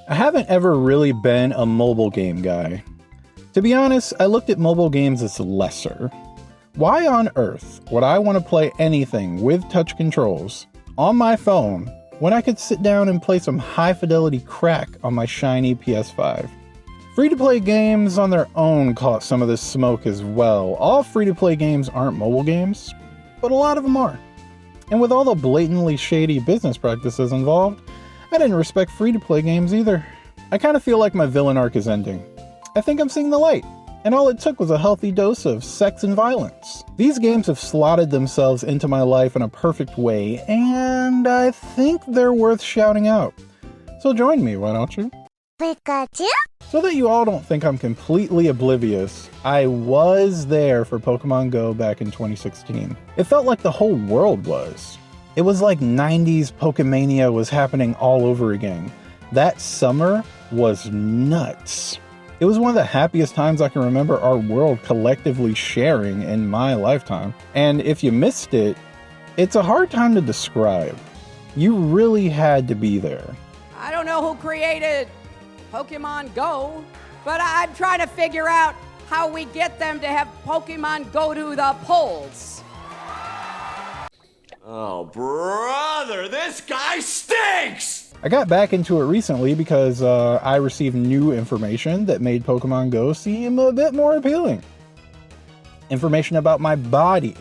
I haven't ever really been a mobile game guy. To be honest, I looked at mobile games as lesser. Why on earth would I want to play anything with touch controls on my phone when I could sit down and play some high-fidelity crack on my shiny PS5? Free-to-play games on their own caught some of this smoke as well. All free-to-play games aren't mobile games, but a lot of them are. And with all the blatantly shady business practices involved, I didn't respect free-to-play games either. I kind of feel like my villain arc is ending. I think I'm seeing the light, and all it took was a healthy dose of sex and violence. These games have slotted themselves into my life in a perfect way, and I think they're worth shouting out. So join me, why don't you? Pikachu? So that you all don't think I'm completely oblivious, I was there for Pokemon Go back in 2016. It felt like the whole world was. It was like 90s Pokemania was happening all over again. That summer was nuts. It was one of the happiest times I can remember our world collectively sharing in my lifetime. And if you missed it, it's a hard time to describe. You really had to be there. I don't know who created Pokemon Go, but I'm trying to figure out how we get them to have Pokemon go to the polls. Oh, brother, this guy stinks! I got back into it recently because I received new information that made Pokemon Go seem a bit more appealing. Information about my body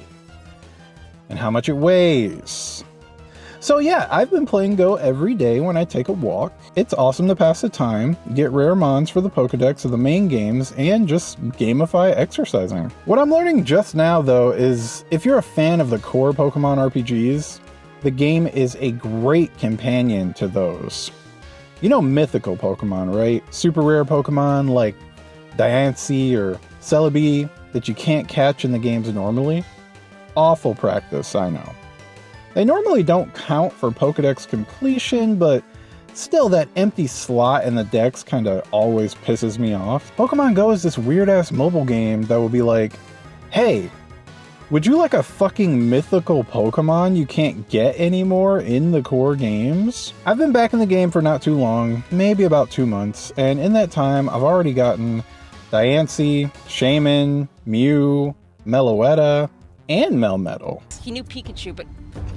and how much it weighs. So yeah, I've been playing Go every day when I take a walk. It's awesome to pass the time, get rare mons for the Pokedex of the main games, and just gamify exercising. What I'm learning just now though is if you're a fan of the core Pokemon RPGs, the game is a great companion to those. You know mythical Pokemon, right? Super rare Pokemon like Diancie or Celebi that you can't catch in the games normally? Awful practice, I know. They normally don't count for Pokedex completion, but still that empty slot in the dex kinda always pisses me off. Pokemon Go is this weird-ass mobile game that will be like, hey, would you like a fucking mythical Pokemon you can't get anymore in the core games? I've been back in the game for not too long, maybe about 2 months, and in that time I've already gotten Diancie, Shaman, Mew, Meloetta, and Melmetal. He knew Pikachu, but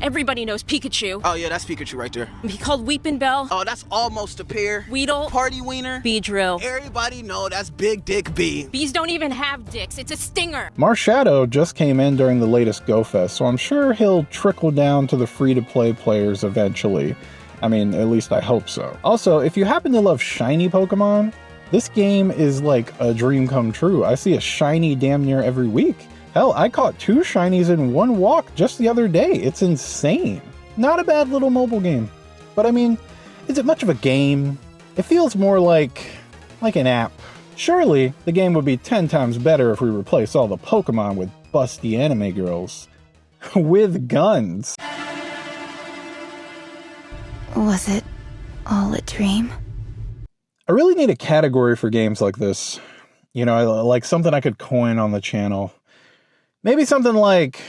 everybody knows Pikachu. Oh yeah, that's Pikachu right there. He called Weepin' Bell. Oh, that's almost a pair. Weedle. Party Wiener. Beedrill. Everybody know that's Big Dick B. Bees don't even have dicks. It's a stinger. Marshadow just came in during the latest Go Fest, so I'm sure he'll trickle down to the free-to-play players eventually. I mean, at least I hope so. Also, if you happen to love shiny Pokemon, this game is like a dream come true. I see a shiny damn near every week. Hell, I caught 2 shinies in one walk just the other day. It's insane. Not a bad little mobile game. But I mean, is it much of a game? It feels more like an app. Surely, the game would be 10 times better if we replace all the Pokemon with busty anime girls. With guns. Was it all a dream? I really need a category for games like this. You know, like something I could coin on the channel. Maybe something like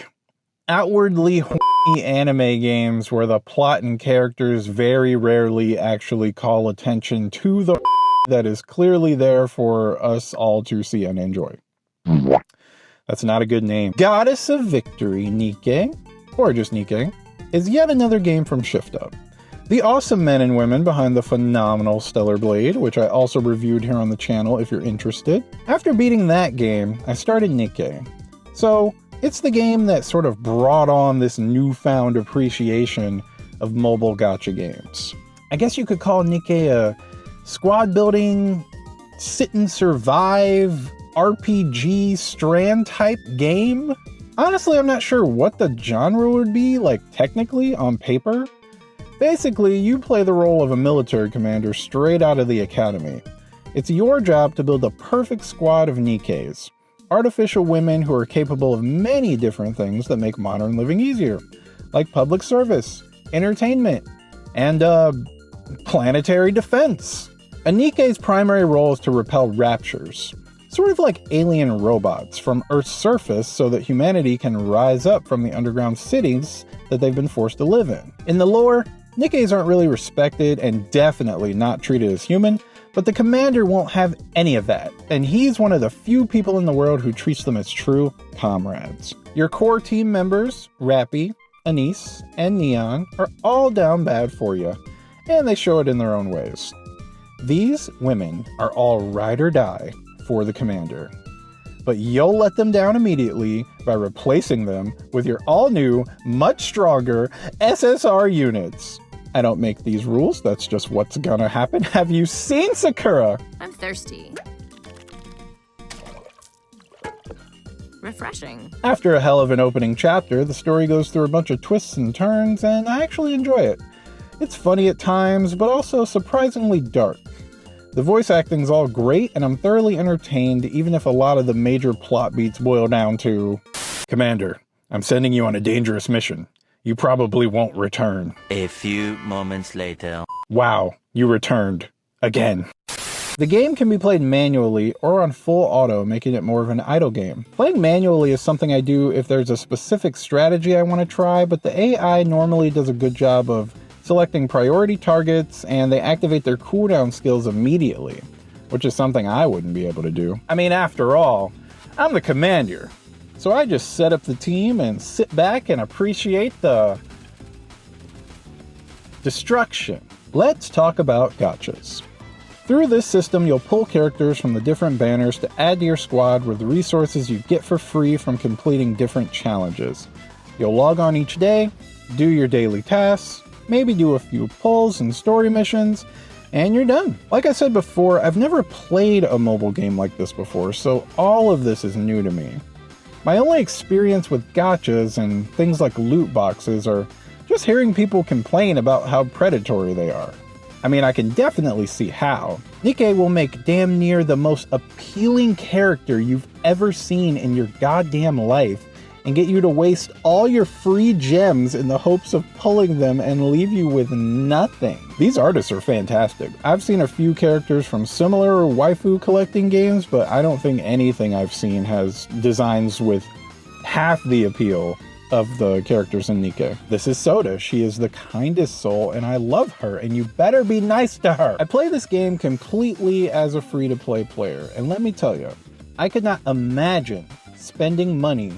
outwardly horny anime games where the plot and characters very rarely actually call attention to the that is clearly there for us all to see and enjoy. That's not a good name. Goddess of Victory, Nikke, or just Nikke, is yet another game from Shift Up. The awesome men and women behind the phenomenal Stellar Blade, which I also reviewed here on the channel if you're interested. After beating that game, I started Nikke. So, it's the game that sort of brought on this newfound appreciation of mobile gacha games. I guess you could call Nikke a squad building, sit and survive, RPG strand type game? Honestly, I'm not sure what the genre would be, like technically, on paper. Basically, you play the role of a military commander straight out of the academy. It's your job to build a perfect squad of Nikkes. Artificial women who are capable of many different things that make modern living easier, like public service, entertainment, and, planetary defense. A Nikke's primary role is to repel raptures, sort of like alien robots from Earth's surface so that humanity can rise up from the underground cities that they've been forced to live in. In the lore, Nikkes aren't really respected and definitely not treated as human, but the commander won't have any of that, and he's one of the few people in the world who treats them as true comrades. Your core team members, Rappy, Anise, and Neon, are all down bad for you, and they show it in their own ways. These women are all ride or die for the commander, but you'll let them down immediately by replacing them with your all-new, much stronger SSR units. I don't make these rules, that's just what's gonna happen. Have you seen Sakura? I'm thirsty. Refreshing. After a hell of an opening chapter, the story goes through a bunch of twists and turns, and I actually enjoy it. It's funny at times, but also surprisingly dark. The voice acting's all great, and I'm thoroughly entertained, even if a lot of the major plot beats boil down to, Commander, I'm sending you on a dangerous mission. You probably won't return. A few moments later. Wow, you returned. Again. The game can be played manually or on full auto, making it more of an idle game. Playing manually is something I do if there's a specific strategy I want to try, but the AI normally does a good job of selecting priority targets, and they activate their cooldown skills immediately, which is something I wouldn't be able to do. I mean, after all, I'm the commander, so I just set up the team and sit back and appreciate the destruction. Let's talk about gachas. Through this system, you'll pull characters from the different banners to add to your squad with resources you get for free from completing different challenges. You'll log on each day, do your daily tasks, maybe do a few pulls and story missions, and you're done. Like I said before, I've never played a mobile game like this before, so all of this is new to me. My only experience with gachas and things like loot boxes are just hearing people complain about how predatory they are. I mean, I can definitely see how. Nikke will make damn near the most appealing character you've ever seen in your goddamn life and get you to waste all your free gems in the hopes of pulling them and leave you with nothing. These artists are fantastic. I've seen a few characters from similar waifu collecting games, but I don't think anything I've seen has designs with half the appeal of the characters in Nikke. This is Soda. She is the kindest soul, and I love her, and you better be nice to her. I play this game completely as a free-to-play player, and let me tell you, I could not imagine spending money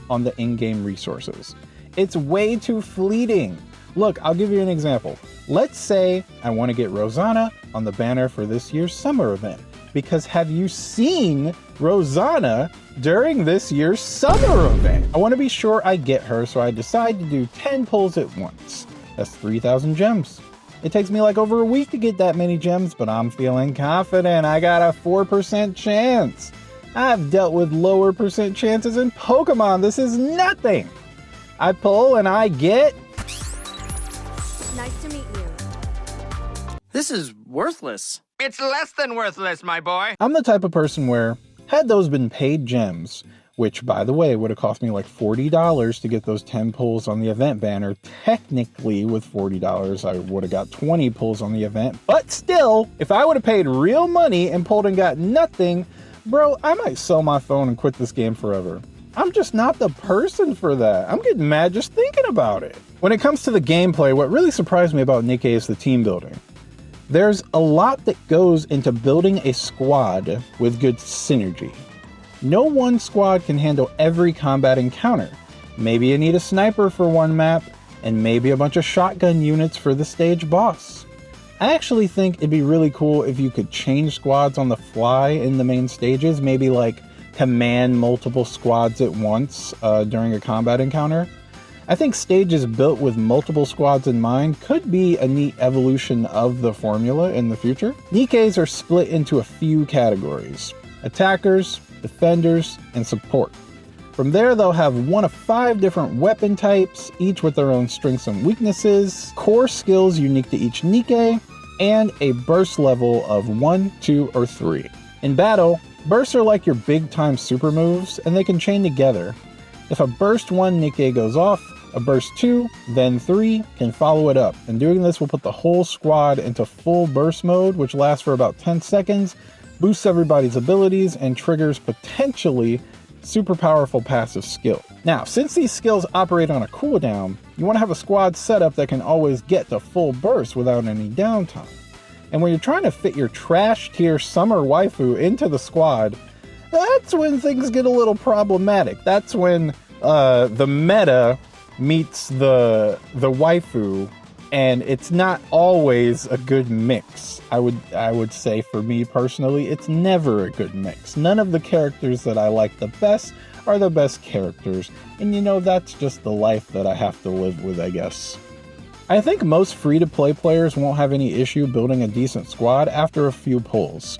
on the in-game resources. It's way too fleeting. Look, I'll give you an example. Let's say I want to get Rosanna on the banner for this year's summer event, because have you seen Rosanna during this year's summer event? I want to be sure I get her, so I decide to do 10 pulls at once. That's 3,000 gems. It takes me like over a week to get that many gems, but I'm feeling confident. I got a 4% chance. I've dealt with lower percent chances in Pokemon. This is nothing. I pull and I get... Nice to meet you. This is worthless. It's less than worthless, my boy. I'm the type of person where, had those been paid gems, which by the way would have cost me like $40 to get those 10 pulls on the event banner, technically with $40 I would have got 20 pulls on the event, but still, if I would have paid real money and pulled and got nothing, bro, I might sell my phone and quit this game forever. I'm just not the person for that. I'm getting mad just thinking about it. When it comes to the gameplay, what really surprised me about Nikke is the team building. There's a lot that goes into building a squad with good synergy. No one squad can handle every combat encounter. Maybe you need a sniper for one map, and maybe a bunch of shotgun units for the stage boss. I actually think it'd be really cool if you could change squads on the fly in the main stages, maybe like command multiple squads at once during a combat encounter. I think stages built with multiple squads in mind could be a neat evolution of the formula in the future. Nikkes are split into a few categories: attackers, defenders, and support. From there, they'll have one of 5 different weapon types, each with their own strengths and weaknesses, core skills unique to each Nikke, and a burst level of 1, 2, or 3. In battle, bursts are like your big time super moves, and they can chain together. If a burst 1 Nikke goes off, a burst 2, then 3 can follow it up, and doing this will put the whole squad into full burst mode, which lasts for about 10 seconds, boosts everybody's abilities, and triggers potentially super powerful passive skill. Now, since these skills operate on a cooldown, you want to have a squad setup that can always get to full burst without any downtime. And when you're trying to fit your trash tier summer waifu into the squad, that's when things get a little problematic. That's when the meta meets the waifu, and it's not always a good mix. I would say, for me personally, it's never a good mix. None of the characters that I like the best are the best characters, and you know, that's just the life that I have to live with, I guess. I think most free-to-play players won't have any issue building a decent squad after a few pulls.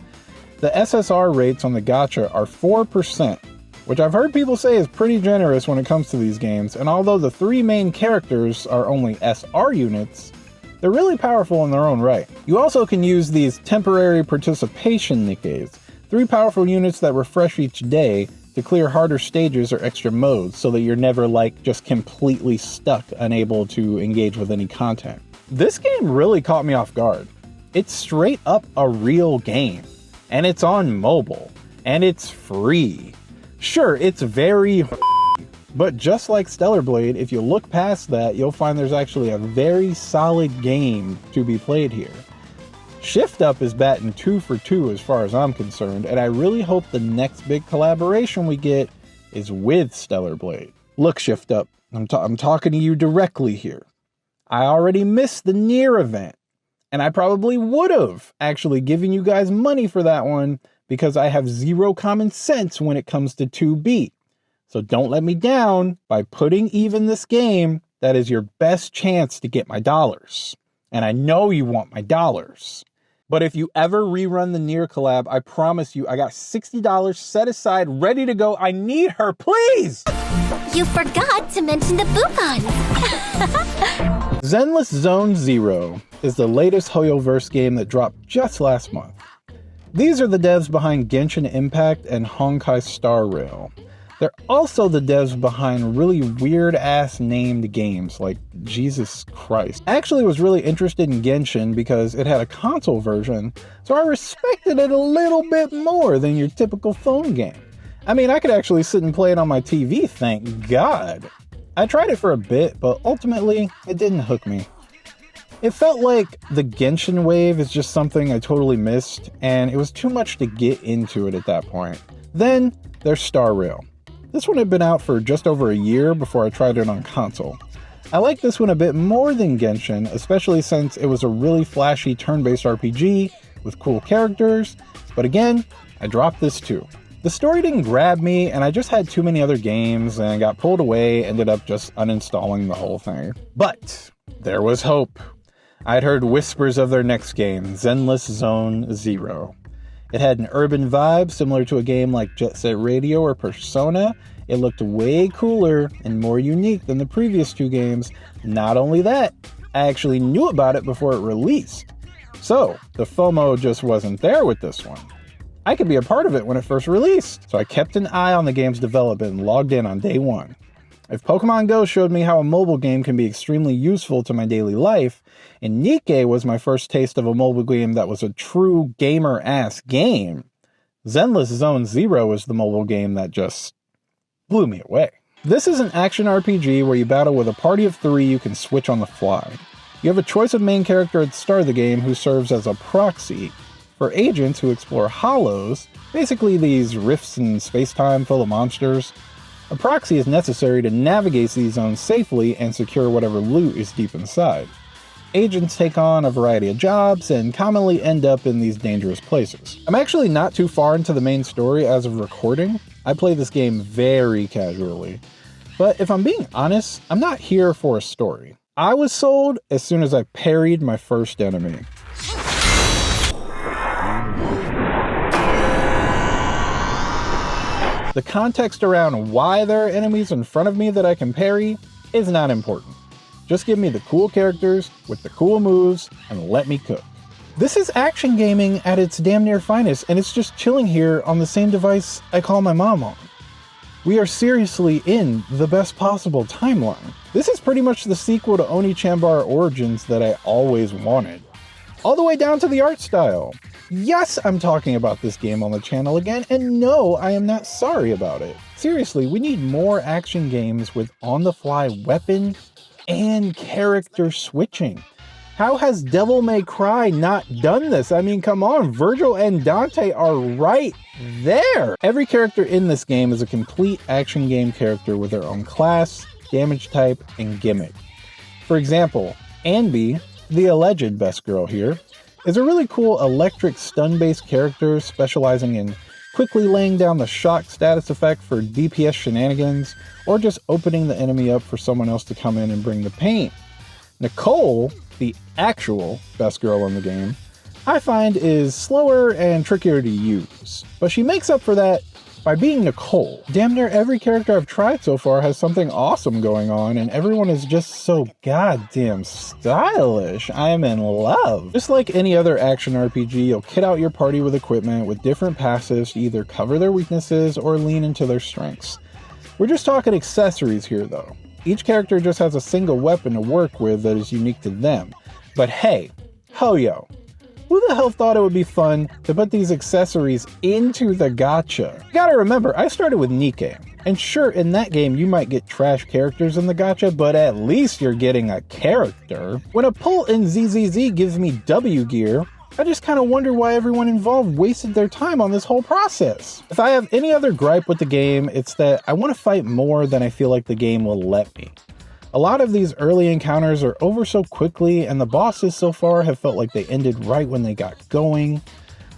The SSR rates on the gacha are 4%, which I've heard people say is pretty generous when it comes to these games, and although the 3 main characters are only SR units, they're really powerful in their own right. You also can use these temporary participation Nikkes, 3 powerful units that refresh each day to clear harder stages or extra modes so that you're never just completely stuck, unable to engage with any content. This game really caught me off guard. It's straight up a real game, and it's on mobile, and it's free. Sure, it's very but just like Stellar Blade, if you look past that, you'll find there's actually a very solid game to be played here. Shift Up is batting 2 for 2 as far as I'm concerned, and I really hope the next big collaboration we get is with Stellar Blade. Look, Shift Up, I'm talking to you directly here. I already missed the Nier event, and I probably would have actually given you guys money for that one because I have zero common sense when it comes to 2B. So don't let me down by putting even this game. That is your best chance to get my dollars. And I know you want my dollars. But if you ever rerun the Nier collab, I promise you, I got $60 set aside, ready to go. I need her, please! You forgot to mention the Bukon. Zenless Zone Zero is the latest Hoyoverse game that dropped just last month. These are the devs behind Genshin Impact and Honkai Star Rail. They're also the devs behind really weird-ass named games like Jesus Christ. I actually was really interested in Genshin because it had a console version, so I respected it a little bit more than your typical phone game. I mean, I could actually sit and play it on my TV, thank God. I tried it for a bit, but ultimately, it didn't hook me. It felt like the Genshin wave is just something I totally missed, and it was too much to get into it at that point. Then, there's Star Rail. This one had been out for just over a year before I tried it on console. I like this one a bit more than Genshin, especially since it was a really flashy turn-based RPG with cool characters, but again, I dropped this too. The story didn't grab me, and I just had too many other games and got pulled away, ended up just uninstalling the whole thing. But there was hope. I'd heard whispers of their next game, Zenless Zone Zero. It had an urban vibe similar to a game like Jet Set Radio or Persona. It looked way cooler and more unique than the previous 2 games. Not only that, I actually knew about it before it released. So, the FOMO just wasn't there with this one. I could be a part of it when it first released, so I kept an eye on the game's development and logged in on day 1. If Pokemon Go showed me how a mobile game can be extremely useful to my daily life, and Nikke was my first taste of a mobile game that was a true gamer-ass game, Zenless Zone Zero is the mobile game that just blew me away. This is an action RPG where you battle with a party of 3 you can switch on the fly. You have a choice of main character at the start of the game who serves as a proxy for agents who explore hollows, basically these rifts in space-time full of monsters. A proxy is necessary to navigate these zones safely and secure whatever loot is deep inside. Agents take on a variety of jobs and commonly end up in these dangerous places. I'm actually not too far into the main story as of recording. I play this game very casually. But if I'm being honest, I'm not here for a story. I was sold as soon as I parried my first enemy. The context around why there are enemies in front of me that I can parry is not important. Just give me the cool characters with the cool moves and let me cook. This is action gaming at its damn near finest, and it's just chilling here on the same device I call my mom on. We are seriously in the best possible timeline. This is pretty much the sequel to Oni-Chanbara Origins that I always wanted. all the way down to the art style. Yes, I'm talking about this game on the channel again, and no, I am not sorry about it. Seriously, we need more action games with on-the-fly weapon and character switching. How has Devil May Cry not done this? I mean, come on, Virgil and Dante are right there. Every character in this game is a complete action game character with their own class, damage type, and gimmick. For example, Anby, the alleged best girl here, is a really cool electric stun-based character specializing in quickly laying down the shock status effect for DPS shenanigans, or just opening the enemy up for someone else to come in and bring the pain. Nicole, the actual best girl in the game, I find is slower and trickier to use, but she makes up for that by being Nicole. Damn near every character I've tried so far has something awesome going on, and everyone is just so goddamn stylish. I am in love. Just like any other action RPG, you'll kit out your party with equipment with different passives to either cover their weaknesses or lean into their strengths. We're just talking accessories here though. Each character just has a single weapon to work with that is unique to them. But hey, ho-yo, who the hell thought it would be fun to put these accessories into the gacha? You gotta remember, I started with Nikke, and sure, in that game you might get trash characters in the gacha, but at least you're getting a character. When a pull in ZZZ gives me W gear, I just kind of wonder why everyone involved wasted their time on this whole process. If I have any other gripe with the game, it's that I want to fight more than I feel like the game will let me. A lot of these early encounters are over so quickly, and the bosses so far have felt like they ended right when they got going.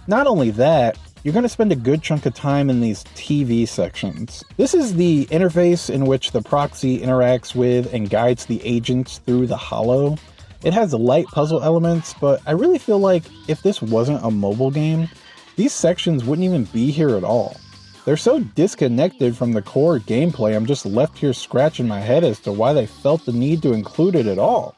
Not only that, you're going to spend a good chunk of time in these TV sections. This is the interface in which the proxy interacts with and guides the agents through the holo. It has light puzzle elements, but I really feel like if this wasn't a mobile game, these sections wouldn't even be here at all. They're so disconnected from the core gameplay, I'm just left here scratching my head as to why they felt the need to include it at all.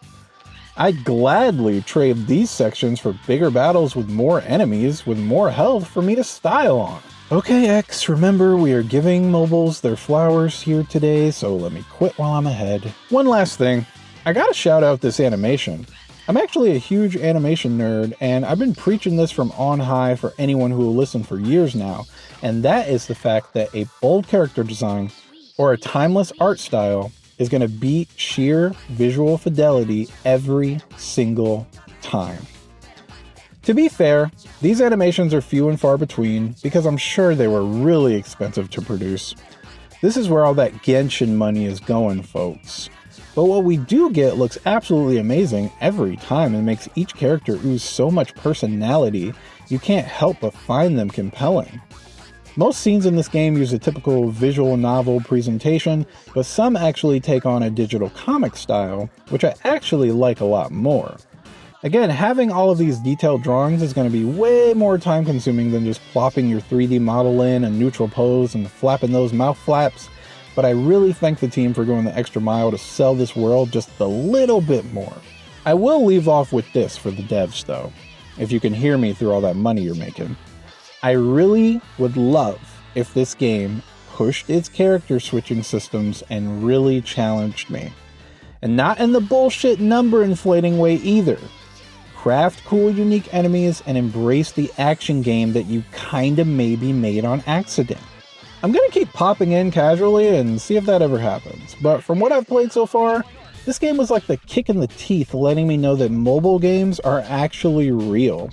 I'd gladly trade these sections for bigger battles with more enemies with more health for me to style on. Okay X, remember we are giving mobiles their flowers here today, so let me quit while I'm ahead. One last thing. I gotta shout out this animation. I'm actually a huge animation nerd, and I've been preaching this from on high for anyone who will listen for years now, and that is the fact that a bold character design or a timeless art style is gonna beat sheer visual fidelity every single time. To be fair, these animations are few and far between because I'm sure they were really expensive to produce. This is where all that Genshin money is going, folks. But what we do get looks absolutely amazing every time and makes each character ooze so much personality, you can't help but find them compelling. Most scenes in this game use a typical visual novel presentation, but some actually take on a digital comic style, which I actually like a lot more. Again, having all of these detailed drawings is going to be way more time consuming than just plopping your 3D model in a neutral pose and flapping those mouth flaps. But I really thank the team for going the extra mile to sell this world just a little bit more. I will leave off with this for the devs though, if you can hear me through all that money you're making. I really would love if this game pushed its character switching systems and really challenged me. And not in the bullshit number inflating way either. Craft cool unique enemies and embrace the action game that you kinda maybe made on accident. I'm gonna keep popping in casually and see if that ever happens, but from what I've played so far, this game was like the kick in the teeth letting me know that mobile games are actually real.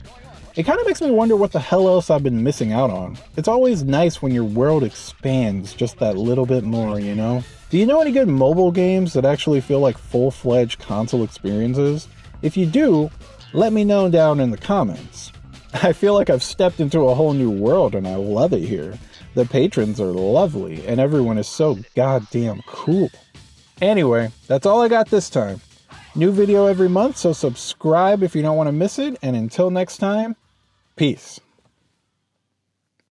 It kind of makes me wonder what the hell else I've been missing out on. It's always nice when your world expands just that little bit more, you know? Do you know any good mobile games that actually feel like full-fledged console experiences? If you do, let me know down in the comments. I feel like I've stepped into a whole new world and I love it here. The patrons are lovely, and everyone is so goddamn cool. Anyway, that's all I got this time. New video every month, so subscribe if you don't want to miss it, and until next time, peace.